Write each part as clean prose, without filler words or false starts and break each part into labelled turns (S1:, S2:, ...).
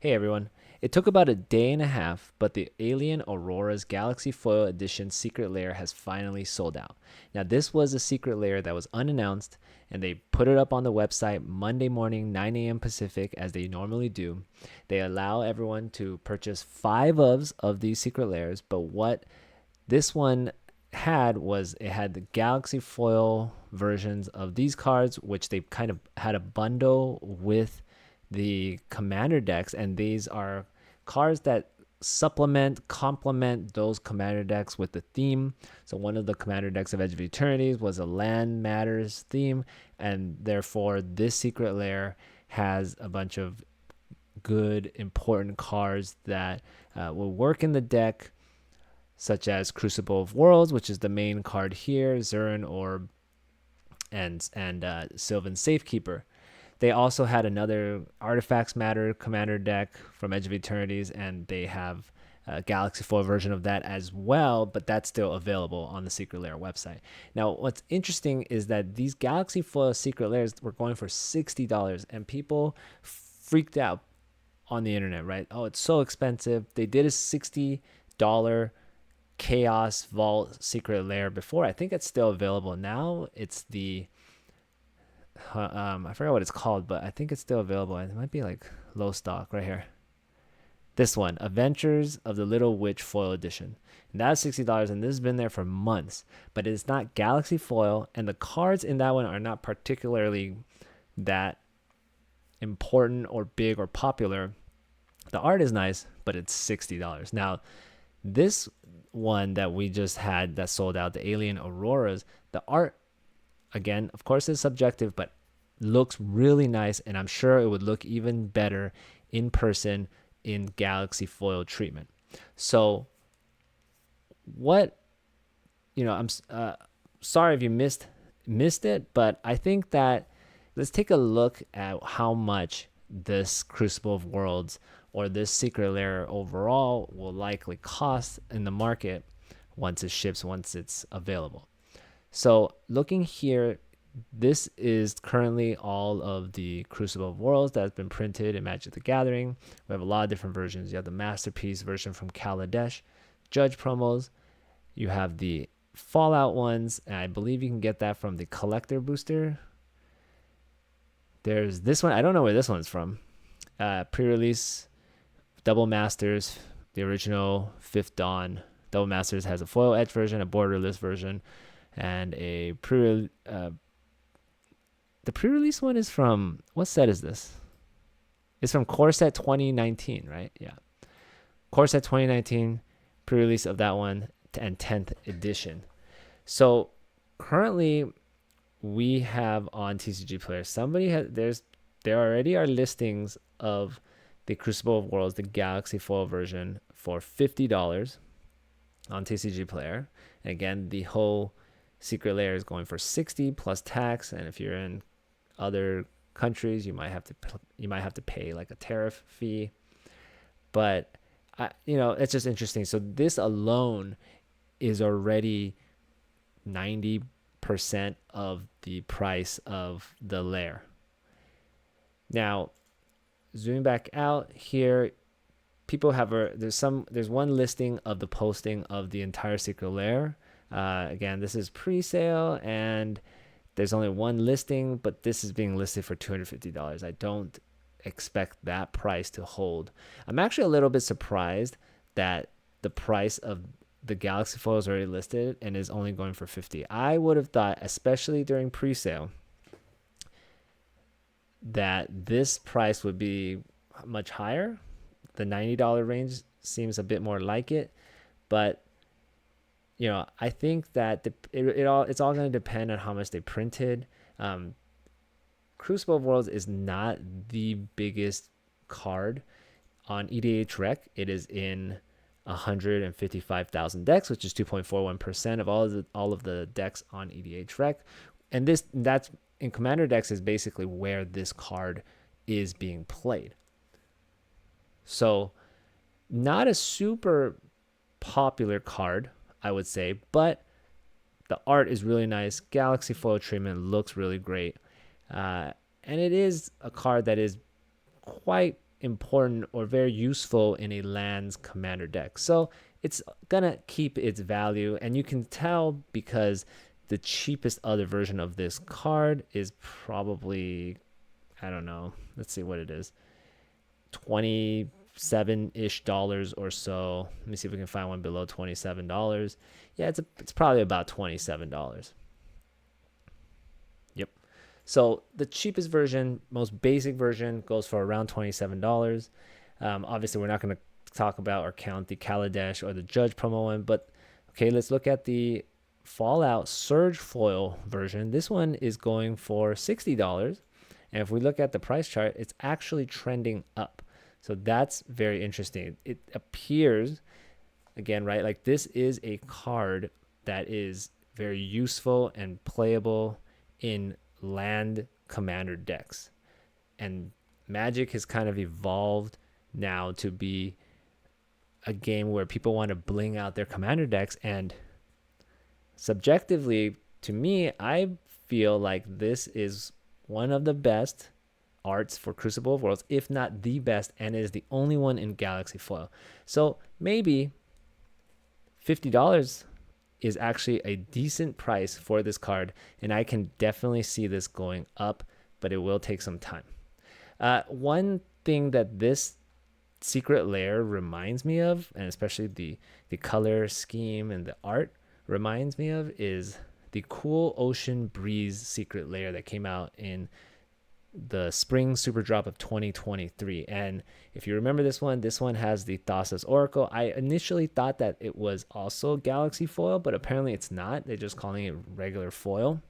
S1: Hey everyone. It took about a day and a half, but the Alien Auroras Galaxy Foil Edition Secret Lair has finally sold out. Now, this was a secret lair that was unannounced, and they put it up on the website Monday morning, 9 a.m. Pacific, as they normally do. They allow everyone to purchase five of these secret lairs, but what this one had was it had the Galaxy Foil versions of these cards, which they kind of had a bundle with the commander decks, and these are cards that complement those commander decks with the theme. So one of the commander decks of Edge of Eternities was a land matters theme, and therefore this secret lair has a bunch of good important cards that will work in the deck, such as Crucible of Worlds, which is the main card here, Zurin Orb, and Sylvan Safekeeper. They also had another Artifacts Matter commander deck from Edge of Eternities, and they have a Galaxy Foil version of that as well, but that's still available on the Secret Lair website. Now, what's interesting is that these Galaxy Foil Secret Lairs were going for $60, and people freaked out on the internet, right? Oh, it's so expensive. They did a $60 Chaos Vault Secret Lair before. I think it's still available now. It's the I forgot what it's called, but I think it's still available. It might be like low stock right here. This one, Adventures of the Little Witch Foil Edition. And that's $60, and this has been there for months. But it's not Galaxy Foil, and the cards in that one are not particularly that important or big or popular. The art is nice, but it's $60. Now, this one that we just had that sold out, the Alien Auroras, the art, again, of course, is subjective, but looks really nice, and I'm sure it would look even better in person in Galaxy Foil treatment. So, what I'm sorry if you missed it, but I think that let's take a look at how much this Crucible of Worlds or this secret lair overall will likely cost in the market once it ships, once it's available. So looking here, this is currently all of the Crucible of Worlds that has been printed in Magic the Gathering. We have a lot of different versions. You have the Masterpiece version from Kaladesh, Judge promos. You have the Fallout ones, and I believe you can get that from the Collector Booster. There's this one. I don't know where this one's from. Pre-release, Double Masters, the original Fifth Dawn. Double Masters has a foil edge version, a borderless version, and the pre-release one is from, what set is this? It's from Core Set 2019, right? Yeah. Core Set 2019, pre-release of that one, and 10th edition. So currently we have on TCG Player, there already are listings of the Crucible of Worlds, the Galaxy Foil version, for $50 on TCG Player. And again, the whole secret lair is going for $60 plus tax, and if you're in other countries, you might have to pay like a tariff fee. But it's just interesting. So this alone is already 90% of the price of the lair. Now, zooming back out here, people have there's one listing of the posting of the entire secret lair. Again, this is pre-sale, and there's only one listing, but this is being listed for $250. I don't expect that price to hold. I'm actually a little bit surprised that the price of the Galaxy Foil is already listed and is only going for $50. I would have thought, especially during pre-sale, that this price would be much higher. The $90 range seems a bit more like it, but I think that it's all going to depend on how much they printed. Crucible of Worlds is not the biggest card on EDH Rec. It is in 155,000 decks, which is 2.41% of all of the decks on EDH Rec, and that's in Commander decks is basically where this card is being played. So, not a super popular card, I would say, but the art is really nice. Galaxy Foil treatment looks really great. And it is a card that is quite important or very useful in a lands commander deck. So it's gonna keep its value, and you can tell because the cheapest other version of this card is probably, I don't know, let's see what it is, 27-ish dollars or so. Let me see if we can find one below $27. Yeah, it's probably about $27. Yep. So the cheapest version, most basic version, goes for around $27. Obviously, we're not going to talk about or count the Kaladesh or the Judge promo one, but okay, let's look at the Fallout Surge foil version. This one is going for $60. And if we look at the price chart, it's actually trending up. So that's very interesting. It appears, again, right, like this is a card that is very useful and playable in land commander decks. And Magic has kind of evolved now to be a game where people want to bling out their commander decks. And subjectively, to me, I feel like this is one of the best arts for Crucible of Worlds, if not the best, and is the only one in Galaxy Foil. So maybe $50 is actually a decent price for this card, and I can definitely see this going up, but it will take some time. One thing that this Secret Lair reminds me of, and especially the color scheme and the art reminds me of, is the Cool Ocean Breeze Secret Lair that came out in the spring super drop of 2023. And if you remember this one has the Thassa's Oracle. I initially thought that it was also Galaxy Foil, but apparently it's not. They're just calling it regular foil.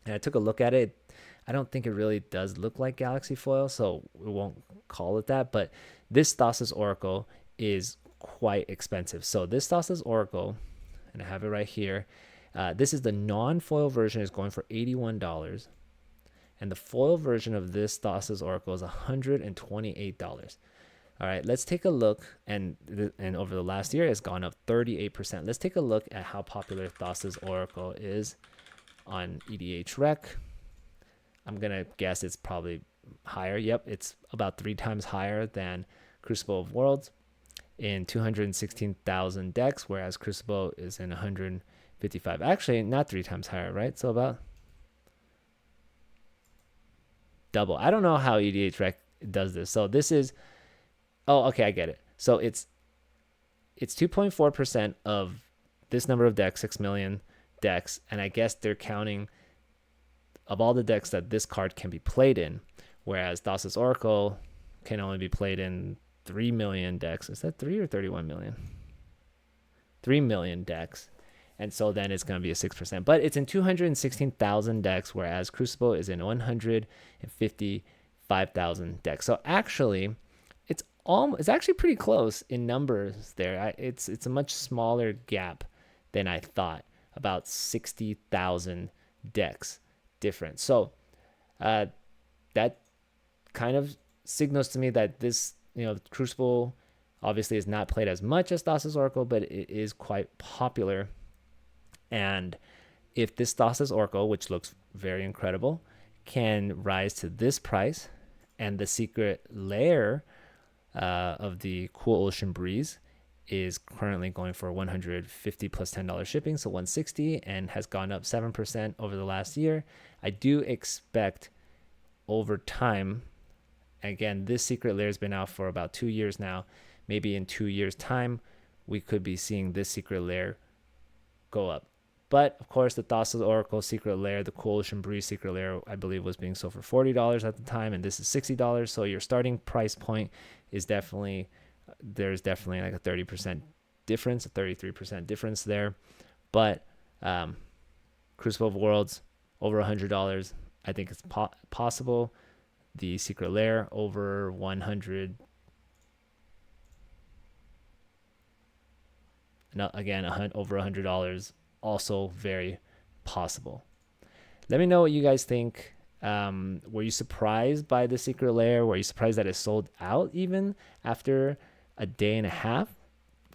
S1: And I took a look at it. I don't think it really does look like Galaxy Foil, so we won't call it that. But this Thassa's Oracle is quite expensive. So this Thassa's Oracle, and I have it right here, this is the non-foil version, is going for $81. And the foil version of this Thassa's Oracle is $128. All right, let's take a look. And over the last year, it's gone up 38%. Let's take a look at how popular Thassa's Oracle is on EDH Rec. I'm going to guess it's probably higher. Yep, it's about 3 times higher than Crucible of Worlds in 216,000 decks, whereas Crucible is in 155. Actually, not 3 times higher, right? So about double. I don't know how EDH Rec does this. So this is, oh, okay, I get it. So it's 2.4% of this number of decks, 6 million decks, and I guess they're counting of all the decks that this card can be played in, whereas Thassa's Oracle can only be played in 3 million decks. Is that 3 or 31 million? 3 million decks. And so then it's going to be a 6%. But it's in 216,000 decks, whereas Crucible is in 155,000 decks. So actually, it's actually pretty close in numbers there. It's a much smaller gap than I thought, about 60,000 decks difference. So that kind of signals to me that this, Crucible obviously is not played as much as Thassa's Oracle, but it is quite popular. And if this Thassa's Oracle, which looks very incredible, can rise to this price, and the Secret Lair of the Cool Ocean Breeze is currently going for $150 plus $10 shipping, so $160, and has gone up 7% over the last year. I do expect over time, again, this Secret Lair has been out for about 2 years now. Maybe in 2 years' time, we could be seeing this Secret Lair go up. But of course, the Thassa's Oracle Secret Lair, the Cool Ocean Breeze Secret Lair, I believe was being sold for $40 at the time, and this is $60. So your starting price point is definitely, there's definitely like a 30% difference, a 33% difference there. But Crucible of Worlds, over $100. I think it's possible. The Secret Lair, over 100. No, again, over $100. Also very possible. Let me know what you guys think. Were you surprised by the Secret Lair? Were you surprised that it sold out even after a day and a half?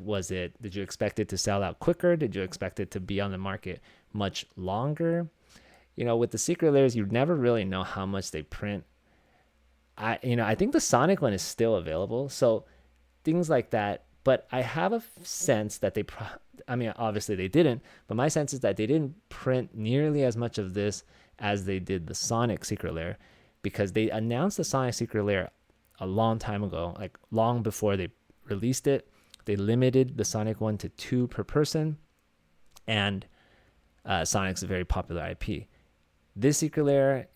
S1: Did you expect it to sell out quicker? Did you expect it to be on the market much longer? With the Secret Lairs, you never really know how much they print. I think the Sonic one is still available. So things like that. But I have a sense that I mean, obviously they didn't, but my sense is that they didn't print nearly as much of this as they did the Sonic Secret Lair, because they announced the Sonic Secret Lair a long time ago, like long before they released it. They limited the Sonic one to 2 per person, and Sonic's a very popular IP. This Secret Lair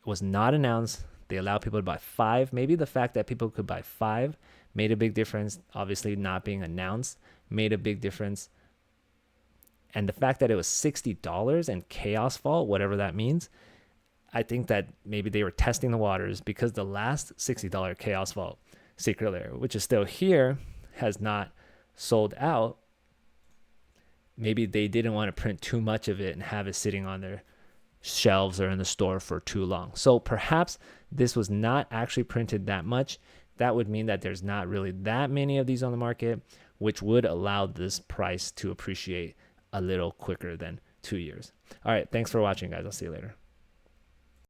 S1: was not announced. They allowed people to buy 5. Maybe the fact that people could buy 5 made a big difference. Obviously, not being announced made a big difference. And the fact that it was $60 and Chaos Vault, whatever that means, I think that maybe they were testing the waters, because the last $60 Chaos Vault Secret Lair, which is still here, has not sold out. Maybe they didn't want to print too much of it and have it sitting on their shelves or in the store for too long. So perhaps this was not actually printed that much. That would mean that there's not really that many of these on the market, which would allow this price to appreciate a little quicker than 2 years. All right, thanks for watching, guys. I'll see you later.